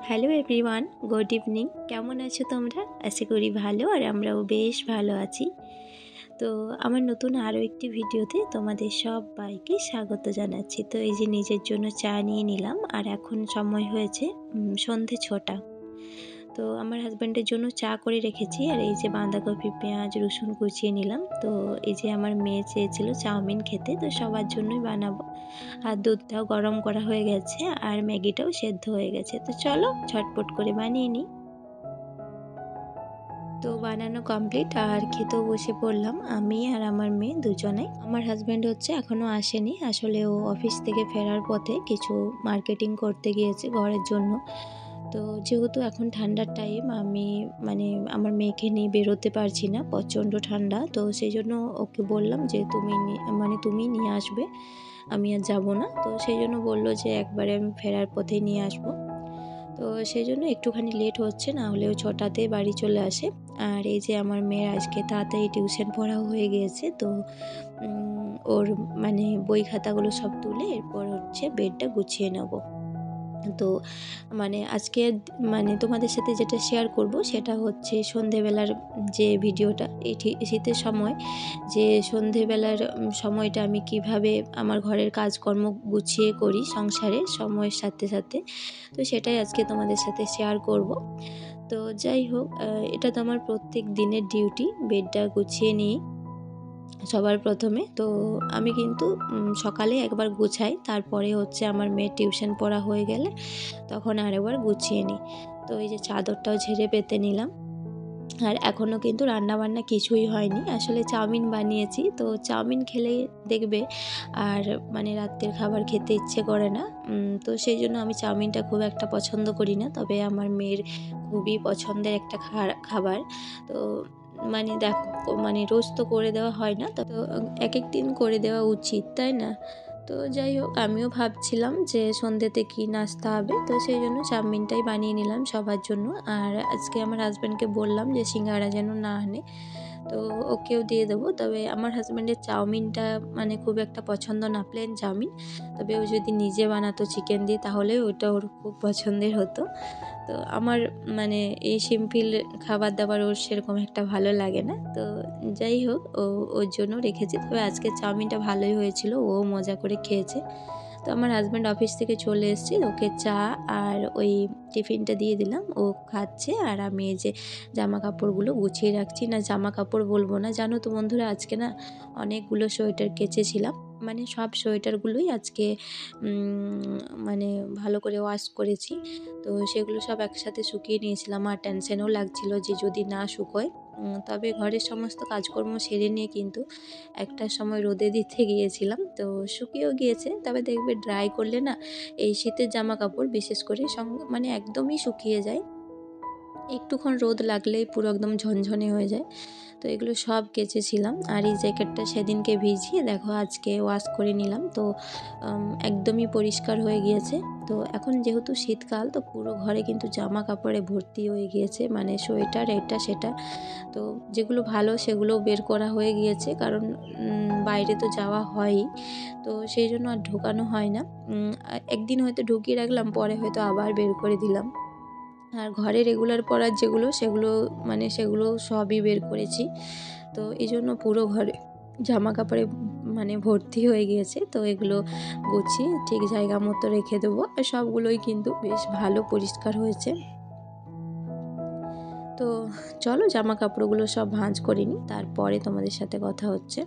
Hello everyone, good evening. কেমন আছো তোমরা? আশা করি ভালো, আর আমরাও বেশ ভালো আছি। তো আমার নতুন আরও একটি ভিডিওতে তোমাদের সবাইকে স্বাগত জানাচ্ছি। তো এই যে নিজের জন্য চা নিয়ে নিলাম, আর এখন সময় হয়েছে সন্ধে 6টা। তো আমার হাজব্যান্ডের জন্য চা করে রেখেছি, আর এই যে বাঁধাকপি, পেঁয়াজ, রসুন কুচিয়ে নিলাম। তো এই যে আমার মেয়ে চেয়েছিল চাউমিন খেতে, তো সবার জন্যই বানাবো। আর দুধটাও গরম করা হয়ে গেছে, আর ম্যাগিটাও সেদ্ধ হয়ে গেছে। তো চলো ঝটপট করে বানিয়ে নিই। তো বানানো কমপ্লিট, আর খেতেও বসে পড়লাম আমি আর আমার মেয়ে দুজনে। আমার হাজব্যান্ড হচ্ছে এখনও আসেনি, আসলে ও অফিস থেকে ফেরার পথে কিছু মার্কেটিং করতে গিয়েছে ঘরের জন্য। তো যেহেতু এখন ঠান্ডার টাইম, আমি আমার মেয়েকে নিয়ে বেরোতে পারছি না, প্রচণ্ড ঠান্ডা। তো সেই জন্য ওকে বললাম যে তুমি নিয়ে আসবে, আমি আর যাব না। তো সেই জন্য বললো যে একবারে আমি ফেরার পথেই নিয়ে আসবো। তো সেই জন্য একটুখানি লেট হচ্ছে, না হলেও 6টাতে বাড়ি চলে আসে। আর এই যে আমার মেয়ের আজকে তাড়াতাড়ি টিউশন পড়াও হয়ে গিয়েছে। তো ওর বই খাতাগুলো সব তুলে এরপর হচ্ছে বেডটা গুছিয়ে নেব। তো আজকে তোমাদের সাথে যেটা শেয়ার করব সেটা হচ্ছে সন্ধেবেলার যে ভিডিওটা। এই শীতের সময় যে সন্ধেবেলার সময়টা আমি কিভাবে আমার ঘরের কাজকর্ম গুছিয়ে করি সংসারের সময়ের সাথে সাথে, তো সেটাই আজকে তোমাদের সাথে শেয়ার করব। তো যাই হোক, এটা তো আমার প্রত্যেক দিনের ডিউটি, বেডটা গুছিয়ে নিই সবার প্রথমে। তো আমি কিন্তু সকালে একবার গুছাই, তারপরে হচ্ছে আমার মেয়ের টিউশন পড়া হয়ে গেলে তখন আরেকবার গুছিয়ে নিই। তো এই যে চাদরটাও ঝেড়ে পেতে নিলাম। আর এখনও কিন্তু রান্নাবান্না কিছুই হয়নি, আসলে চাউমিন বানিয়েছি। তো চাউমিন খেলে দেখবে আর রাত্রের খাবার খেতে ইচ্ছে করে না। তো সেই জন্য আমি চাউমিনটা খুব একটা পছন্দ করি না, তবে আমার মেয়ের খুবই পছন্দের একটা খাবার। তো দেখো, রোজ তো করে দেওয়া হয় না, তো এক এক দিন করে দেওয়া উচিত, তাই না? তো যাই হোক, আমিও ভাবছিলাম যে সন্ধ্যেতে কি নাস্তা হবে, তো সেই জন্য চাউমিনটাই বানিয়ে নিলাম সবার জন্য। আর আজকে আমার হাজব্যান্ডকে বললাম যে সিঙ্গাড়া যেন না আনে, তো ওকেও দিয়ে দেবো। তবে আমার হাজব্যান্ডের চাউমিনটা খুব একটা পছন্দ না, প্লেন চাউমিন। তবে ও যদি নিজে বানাতো চিকেন দিয়ে, তাহলে ওটা ওর খুব পছন্দের হতো। তো আমার এই সিম্পল খাবার দাবার ওর সেরকম একটা ভালো লাগে না। তো যাই হোক, ওর জন্য রেখেছি। তবে আজকে চাউমিনটা ভালোই হয়েছিল, ও মজা করে খেয়েছে। তো আমার হাজব্যান্ড অফিস থেকে চলে এসেছে, ওকে চা আর ওই টিফিনটা দিয়ে দিলাম, ও খাচ্ছে। আর আমি এই যে জামা কাপড়গুলো গুছিয়ে রাখছি। না, জামা কাপড় বলবো না, জানো তো বন্ধুরা, আজকে না অনেকগুলো সোয়েটার কেচেছিলাম। সব সোয়েটারগুলোই আজকে ভালো করে ওয়াশ করেছি। তো সেগুলো সব একসাথে শুকিয়ে নিয়েছিলাম, আর টেনশনও লাগছিল যে যদি না শুকোয়। তবে ঘরের সমস্ত কাজকর্ম সেরে নিয়ে কিন্তু একটা সময় রোদে দিতে গিয়েছিলাম, তো শুকিয়েও গিয়েছে। তবে দেখবে ড্রাই করলে না, এই শীতের জামা কাপড় বিশেষ করে একদমই শুকিয়ে যায়, একটুক্ষণ রোদ লাগলেই পুরো একদম ঝনঝনে হয়ে যায়। তো এগুলো সব কেচেছিলাম। আর এই জ্যাকেটটা সেদিনকে ভিজিয়ে দেখো আজকে ওয়াশ করে নিলাম, তো একদমই পরিষ্কার হয়ে গিয়েছে। তো এখন যেহেতু শীতকাল, তো পুরো ঘরে কিন্তু জামা কাপড়ে ভর্তি হয়ে গিয়েছে, সোয়েটার এটা সেটা। তো যেগুলো ভালো সেগুলোও বের করা হয়ে গিয়েছে, কারণ বাইরে তো যাওয়া হয়ই, তো সেই জন্য আর ঢোকানো হয় না। একদিন হয়তো ঢুকিয়ে রাখলাম, পরে হয়তো আবার বের করে দিলাম। আর ঘরে রেগুলার পরার যেগুলো, সেগুলো সবই বের করেছি। তো এই জন্য পুরো ঘরে জামা কাপড়ে ভর্তি হয়ে গিয়েছে। তো এগুলো গুছিয়ে ঠিক জায়গা মতো রেখে দেবো। আর সবগুলোই কিন্তু বেশ ভালো পরিষ্কার হয়েছে। তো চলো জামা কাপড়গুলো সব ভাঁজ করে নিই, তারপরে তোমাদের সাথে কথা হচ্ছে।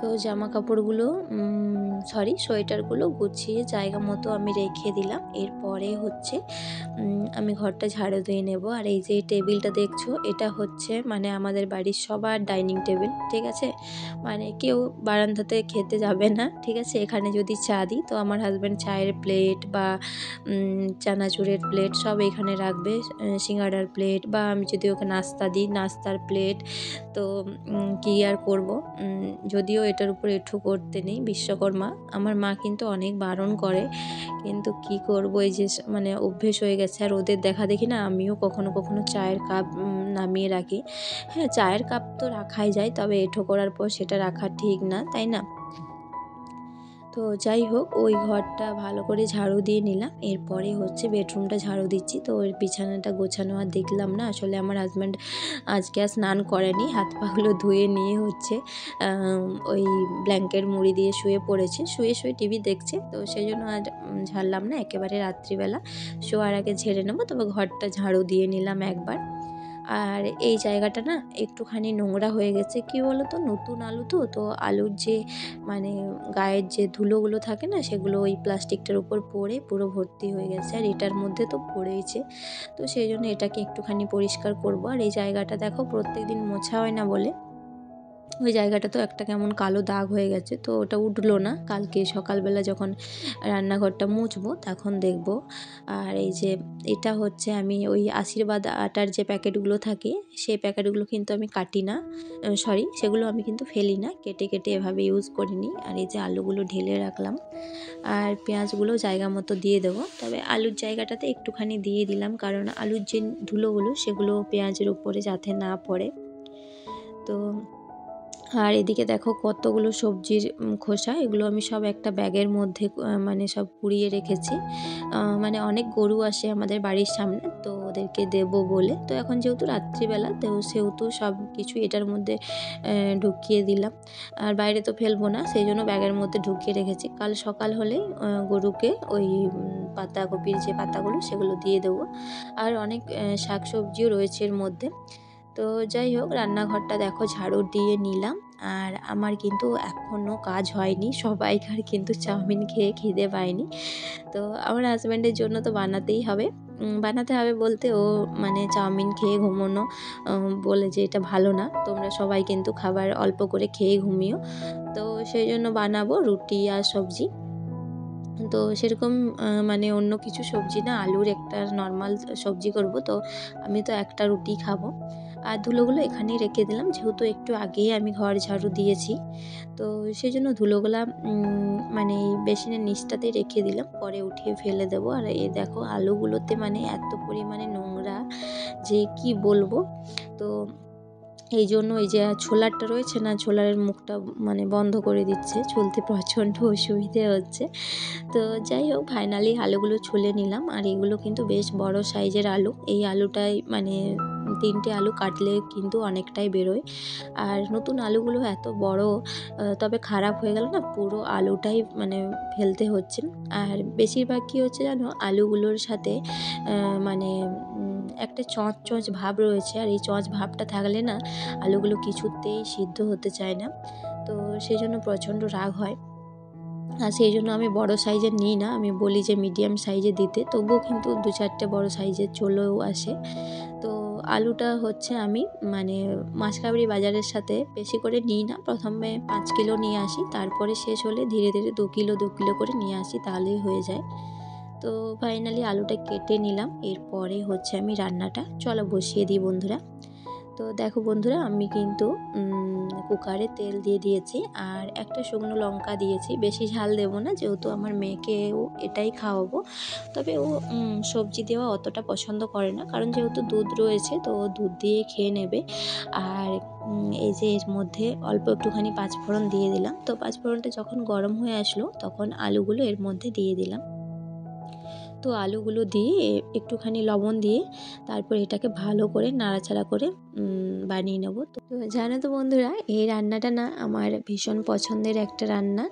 তো জামা কাপড়গুলো সোয়েটারগুলো গুছিয়ে জায়গা মতো আমি রেখে দিলাম। এরপরে হচ্ছে আমি ঘরটা ঝাড়ু দিয়ে নেব। আর এই যে টেবিলটা দেখছো, এটা হচ্ছে আমাদের বাড়ির সবার ডাইনিং টেবিল, ঠিক আছে? কেউ বারান্দাতে খেতে যাবে না, ঠিক আছে? এখানে যদি চা দিই, তো আমার হাজব্যান্ড চায়ের প্লেট বা চানাচুরের প্লেট সব এখানে রাখবে, সিঙ্গাড়ার প্লেট, বা আমি যদি ওকে নাস্তা দিই, নাস্তার প্লেট। তো কী আর করব, যদিও এটার উপর এঁঠো করতে নেই, বিশ্বকর্মা। আমার মা কিন্তু অনেক বারণ করে, কিন্তু কি করব, এই যে মানে অভ্যেস হয়ে গেছে। আর ওদের দেখা দেখি না আমিও কখনো কখনো চায়ের কাপ নামিয়ে রাখি। হ্যাঁ, চায়ের কাপ তো রাখাই যায়, তবে এঁঠো করার পর সেটা রাখা ঠিক না, তাই না? তো যাই হোক, ওই ঘরটা ভালো করে ঝাড়ু দিয়ে নিলাম। এরপরে হচ্ছে বেডরুমটা ঝাড়ু দিচ্ছি। তো ওই বিছানাটা গোছানো আর দেখলাম না। আসলে আমার হাজব্যান্ড আজকে আর স্নান করেনি, হাত পাগুলো ধুয়ে নিয়ে হচ্ছে ওই ব্ল্যাঙ্কেট মুড়ি দিয়ে শুয়ে পড়েছে, শুয়ে শুয়ে টিভি দেখছে। তো সেই জন্য আর ঝাড়লাম না, একেবারে রাত্রিবেলা শোয়ার আগে ঝেড়ে নেবো। তবে ঘরটা ঝাড়ু দিয়ে নিলাম একবার। আর এই জায়গাটা না একটুখানি নোংরা হয়ে গেছে, কি বলো তো, নতুন আলু তো আলুর যে মানে গায়ের যে ধুলোগুলো থাকে না, সেগুলো ওই প্লাস্টিকটার উপর পড়ে পুরো ভর্তি হয়ে গেছে, আর এটার মধ্যে তো পড়েইছে। তো সেই জন্য এটাকে একটুখানি পরিষ্কার করব। আর এই জায়গাটা দেখো প্রত্যেক দিন মোছা হয় না বলে ওই জায়গাটা তো একটা কেমন কালো দাগ হয়ে গেছে, তো ওটা উঠলো না। কালকে সকালবেলা যখন রান্নাঘরটা মুছবো তখন দেখব। আর এই যে এটা হচ্ছে আমি ওই আশীর্বাদ আটার যে প্যাকেটগুলো থাকে, সেই প্যাকেটগুলো কিন্তু আমি কাটি না, সরি, সেগুলো আমি কিন্তু ফেলি না, কেটে কেটে এভাবে ইউজ করিনি। আর এই যে আলুগুলো ঢেলে রাখলাম, আর পেঁয়াজগুলো জায়গা মতো দিয়ে দেবো। তবে আলুর জায়গাটাতে একটুখানি দিয়ে দিলাম, কারণ আলুর যে ধুলোগুলো সেগুলো পেঁয়াজের উপরে যাতে না পড়ে। তো আর এদিকে দেখো কতগুলো সবজির খোসা, এগুলো আমি সব একটা ব্যাগের মধ্যে মানে সব কুড়িয়ে রেখেছি। মানে অনেক গরু আসে আমাদের বাড়ির সামনে, তো ওদেরকে দেবো বলে। তো এখন যেহেতু রাত্রিবেলা, তো সেহেতু সব কিছু এটার মধ্যে ঢুকিয়ে দিলাম। আর বাইরে তো ফেলবো না, সেই জন্য ব্যাগের মধ্যে ঢুকিয়ে রেখেছি। কাল সকাল হলেই গরুকে ওই পাতাকপির যে পাতাগুলো সেগুলো দিয়ে দেবো। আর অনেক শাকসবজিও রয়েছে এর মধ্যে। তো যাই হোক, রান্নাঘরটা দেখো ঝাড়ু দিয়ে নিলাম। আর আমার কিন্তু এখনও কাজ হয়নি, সবাইকার কিন্তু চাউমিন খেয়ে খিদে পায়নি। তো আমার হাজব্যান্ডের জন্য তো বানাতেই হবে। বানাতে হবে বলতে, ও মানে চাউমিন খেয়ে ঘুমোনো বলে যে এটা ভালো না, তোমরা সবাই কিন্তু খাবার অল্প করে খেয়ে ঘুমিও। তো সেই জন্য বানাবো রুটি আর সবজি। তো সেরকম মানে অন্য কিছু সবজি না, আলুর একটা নর্মাল সবজি করব। তো আমি তো একটা রুটি খাবো। আর ধুলোগুলো এখানেই রেখে দিলাম, যেহেতু একটু আগেই আমি ঘর ঝাড়ু দিয়েছি। তো সেই জন্য ধুলোগুলা মানে এই বেসিনের নিচটাতেই রেখে দিলাম, পরে উঠিয়ে ফেলে দেবো। আর এই দেখো আলুগুলোতে মানে এত পরিমাণে নোংরা যে কি বলবো। তো এই জন্য এই যে ছোলারটা রয়েছে না, ছোলারের মুখটা মানে বন্ধ করে দিচ্ছে, চলতে প্রচণ্ড অসুবিধে হচ্ছে। তো যাই হোক, ফাইনালি আলুগুলো ছুলে নিলাম। আর এগুলো কিন্তু বেশ বড় সাইজের আলু, এই আলুটাই মানে 3টে আলু কাটলে কিন্তু অনেকটাই বেরোয়। আর নতুন আলুগুলো এত বড়, তবে খারাপ হয়ে গেল না, পুরো আলুটাই মানে ফেলতে হচ্ছে। আর বেশিরভাগ কী হচ্ছে জানো, আলুগুলোর সাথে মানে একটা চঁচ চঁচ ভাব রয়েছে, আর এই চঁচ ভাবটা থাকলে না আলুগুলো কিছুতেই সিদ্ধ হতে চায় না। তো সেই জন্য প্রচণ্ড রাগ হয়। আর সেই জন্য আমি বড় সাইজের নিই না, আমি বলি যে মিডিয়াম সাইজের দিতে, তবুও কিন্তু 2-4টে বড় সাইজের চলেও আসে। তো আলুটা হচ্ছে আমি মানে মাসকাবাড়ি বাজারের সাথে বেশি করে নিই না, প্রথমে 5 কিলো নিয়ে আসি, তারপরে শেষ হলে ধীরে ধীরে 2 কিলো করে নিয়ে আসি, তাহলেই হয়ে যায়। তো ফাইনালি আলুটা কেটে নিলাম, এরপরে হচ্ছে আমি রান্নাটা চলো বসিয়ে দিই বন্ধুরা। তো দেখো বন্ধুরা, আমি কিন্তু কুকারে তেল দিয়ে দিয়েছি, আর একটা শুকনো লঙ্কা দিয়েছি, বেশি ঝাল দেবো না, যেহেতু আমার মেয়েকেও এটাই খাওয়াবো। তবে ও সবজি দেওয়া অতটা পছন্দ করে না, কারণ যেহেতু দুধ রয়েছে, তো ও দুধ দিয়ে খেয়ে নেবে। আর এই যে এর মধ্যে অল্প একটুখানি পাঁচফোড়ন দিয়ে দিলাম। তো পাঁচফোড়নটা যখন গরম হয়ে আসলো, তখন আলুগুলো এর মধ্যে দিয়ে দিলাম। তো আলুগুলো দিয়ে একটুখানি লবণ দিয়ে তারপর এটাকে ভালো করে নাড়াচাড়া করে বানিয়ে নেব। তো জানো তো বন্ধুরা, এই রান্নাটা না আমার ভীষণ পছন্দের একটা রান্না।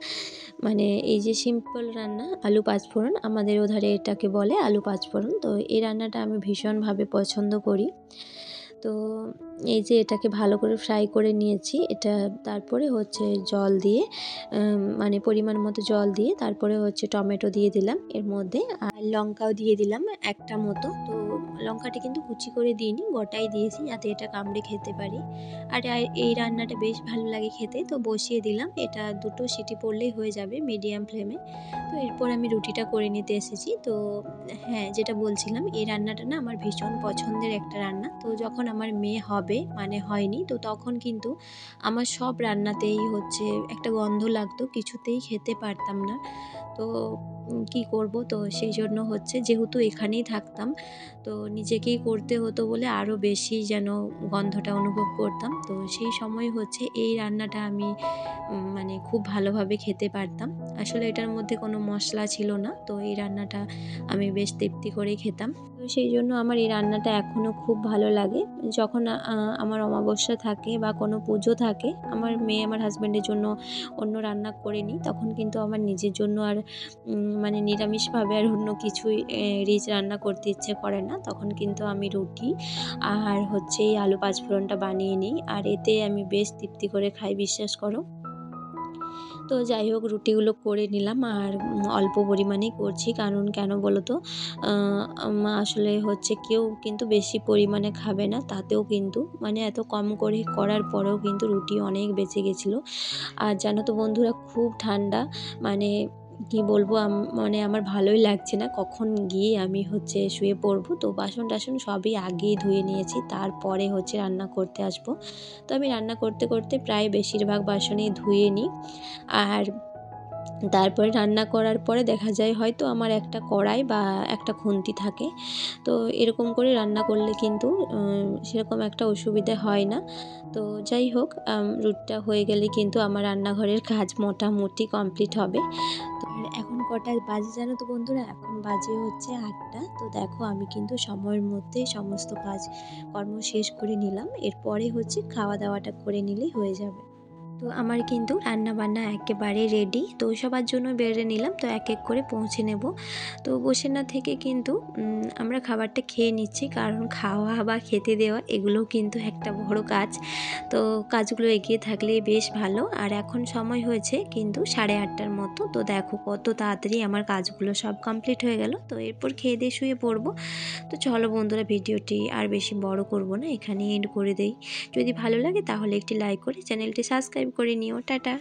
মানে এই যে সিম্পল রান্না, আলু পাঁচফোড়ন, আমাদের ওধারে এটাকে বলে আলু পাঁচফোড়ন। তো এই রান্নাটা আমি ভীষণভাবে পছন্দ করি। তো এই যে এটাকে ভালো করে ফ্রাই করে নিয়েছি, এটা তারপরে হচ্ছে জল দিয়ে মানে পরিমাণ মতো জল দিয়ে তারপরে হচ্ছে টমেটো দিয়ে দিলাম এর মধ্যে, আর লঙ্কাও দিয়ে দিলাম একটা মতো। তো লঙ্কাটা কিন্তু কুচি করে দিইনি, গোটাই দিয়েছি যাতে এটা কামড়ে খেতে পারি। আর এই রান্নাটা বেশ ভালো লাগে খেতে। তো বসিয়ে দিলাম, এটা 2টো সিটি পড়লেই হয়ে যাবে মিডিয়াম ফ্লেমে। তো এরপর আমি রুটিটা করে নিতে এসেছি। তো হ্যাঁ, যেটা বলছিলাম, এই রান্নাটা না আমার ভীষণ পছন্দের একটা রান্না। তো যখন আমার মেয়ে হবে হবে মানে হয়নি। তো তখন কিন্তু আমার সব রান্নাতেই হচ্ছে একটা গন্ধ লাগতো, কিছুতেই খেতে পারতাম না। তো কি করব? তো সেইজন্য হচ্ছে যেহেতু এখানেই থাকতাম, তো নিজেকেই করতে হতো বলে আরও বেশি যেন গন্ধটা অনুভব করতাম। তো সেই সময় হচ্ছে এই রান্নাটা আমি মানে খুব ভালোভাবে খেতে পারতাম। আসলে এটার মধ্যে কোনো মশলা ছিল না। তো এই রান্নাটা আমি বেশ তৃপ্তি করেই খেতাম। তো সেইজন্য আমার এই রান্নাটা এখনও খুব ভালো লাগে। যখন আমার অমাবস্যা থাকে বা কোনো পুজো থাকে, আমার মেয়ে আমার হাসব্যান্ডের জন্য অন্য রান্না করে নিই। তখন কিন্তু আমার নিজের জন্য আর মানে নিরামিষভাবে আর অন্য কিছুই রিচ রান্না করতে ইচ্ছে করে না। তখন কিন্তু আমি রুটি আর হচ্ছে এই আলু পাঁচফোড়নটা বানিয়ে নিই। আর এতে আমি বেশ তৃপ্তি করে খাই, বিশ্বাস করো। তো যাই হোক, রুটিগুলো করে নিলাম আর অল্প পরিমাণেই করছি। কারণ কেন বলো তো? আ আসলে হচ্ছে কেউ কিন্তু বেশি পরিমাণে খাবে না। তাতেও কিন্তু মানে এত কম করে করার পরেও কিন্তু রুটি অনেক বেঁচে গেছিলো। আর জানো তো বন্ধুরা, খুব ঠান্ডা। মানে কি বলবো, মানে আমার ভালোই লাগছে না। কখন গিয়ে আমি হচ্ছে শুয়ে পড়বো। তো বাসন-টাসন সবই আগেই ধুয়ে নিয়েছি। তারপরে হচ্ছে রান্না করতে আসবো। তো আমি রান্না করতে, করতে প্রায় বেশিরভাগ বাসনই ধুয়ে নিই। আর তারপরে রান্না করার পরে দেখা যায় হয়তো আমার একটা কড়াই বা একটা খুন্তি থাকে। তো এরকম করে রান্না করলে কিন্তু সেরকম একটা অসুবিধে হয় না। তো যাই হোক, রুটিটা হয়ে গেলে কিন্তু আমার রান্নাঘরের কাজ মোটামুটি কমপ্লিট হবে। তো আর এখন কটা বাজে জানো তো বন্ধুরা? এখন বাজে হচ্ছে ৮টা। তো দেখো, আমি কিন্তু সময়ের মধ্যেই সমস্ত কাজকর্ম শেষ করে নিলাম। এরপরে হচ্ছে খাওয়া-দাওয়াটা করে নিলেই হয়ে যাবে। তো আমার কিন্তু রান্নাবান্না একেবারে রেডি। তো সবার জন্য বেড়ে নিলাম। তো এক এক করে পৌঁছে নেব। তো বসে না থেকে কিন্তু আমরা খাবারটা খেয়ে নিচ্ছি। কারণ খাওয়া বা খেতে দেওয়া এগুলোও কিন্তু একটা বড় কাজ। তো কাজগুলো এগিয়ে থাকলে বেশ ভালো। আর এখন সময় হয়েছে কিন্তু 8:30টার মতো। তো দেখো কত তাড়াতাড়ি আমার কাজগুলো সব কমপ্লিট হয়ে গেল। তো এরপর খেয়ে দিয়ে শুয়ে পড়বো। তো চলো বন্ধুরা, ভিডিওটি আর বেশি বড় করব না, এখানেই এন্ড করে দেই। যদি ভালো লাগে তাহলে একটি লাইক করে চ্যানেলটি সাবস্ক্রাইব করে নিও। টাটা।